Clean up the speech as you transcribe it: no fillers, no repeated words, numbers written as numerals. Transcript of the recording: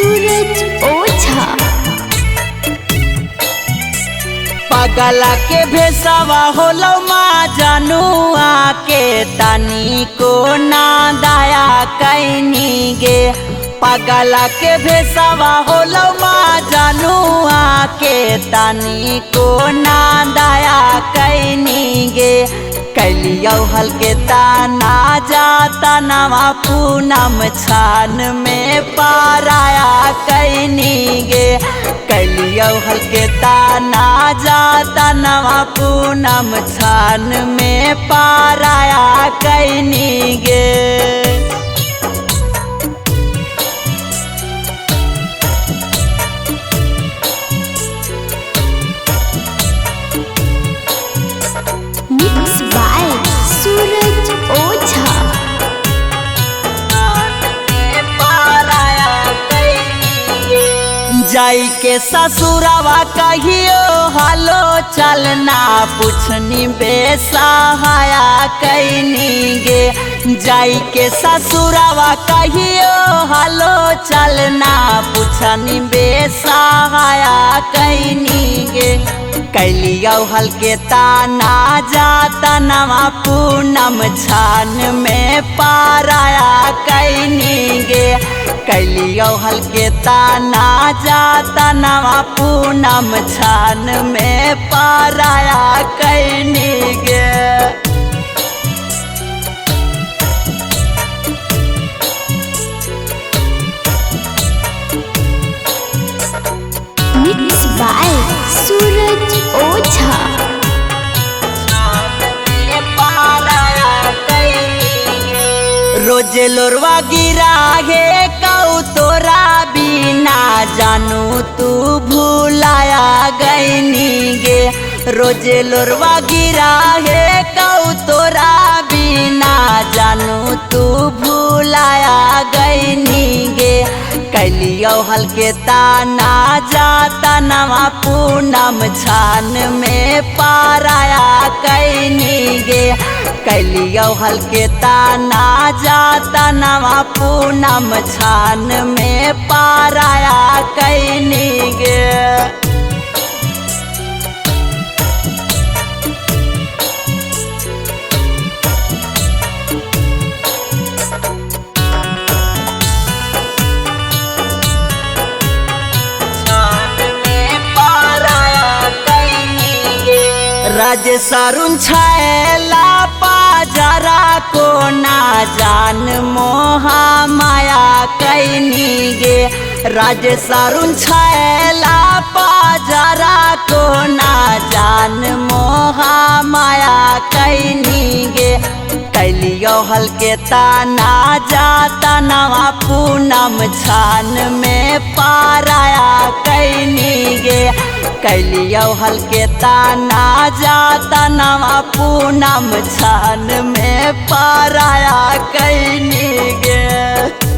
सूरज ओझा। पगला के भेसवा होलो माँ जनुआ के तनी को ना दया कैनी गे। पगला के भेसवा होलो माँ जनुआ के तनी को ना दया कैनी गे। कैलियो हल्के ताना जाता नवा पूनम छान में पाराया कैनी गे। कैलियो हल्के ताना जाता नवा पूनम छान में पाराया कैनी गे। मिक्स बाय सूरज ओझा। जाई के ससुरवा कहियो हालो चलना पूछनी बेसहाया कैनी गे। जाई के ससुरवा कहियो हालो चलना पूछनी बेसहाया कैनी गे। कैलियो हल्के ताना जाता नवा पूनम छान में पाराया कैनी गे। कैलियो हल्के ताना जाता नवा पूनम छान में पाराया कैनी गे। मिक्स बाय सूरज ओझा। रोजे लोरवा गिरा है कऊ तोरा बिना जानू तू भूलाया गईनी गे। रोजे लोरवा गिरा है कऊ तोरा बिना जानू तू भूलाया गईनी गे। कैलियो हल्के ताना जाता नवा पूनम छान में पाराया कैनी गे। कैलियो हल्के ताना जाता नवा पूनम छान में पाराया कैनी गे। राजे सारुन छैला पाजरा को ना जान मोहा माया कैनी गे। राजे सारुन छैला पाजरा को ना जान मोहा माया कैनी गे। कैलियो हल्के ताना जाता नवा पूनम छान में पाराया कैनी गे। कैलियो हल्के ताना जाता नवा पूनम छान में पाराया कैनी गे।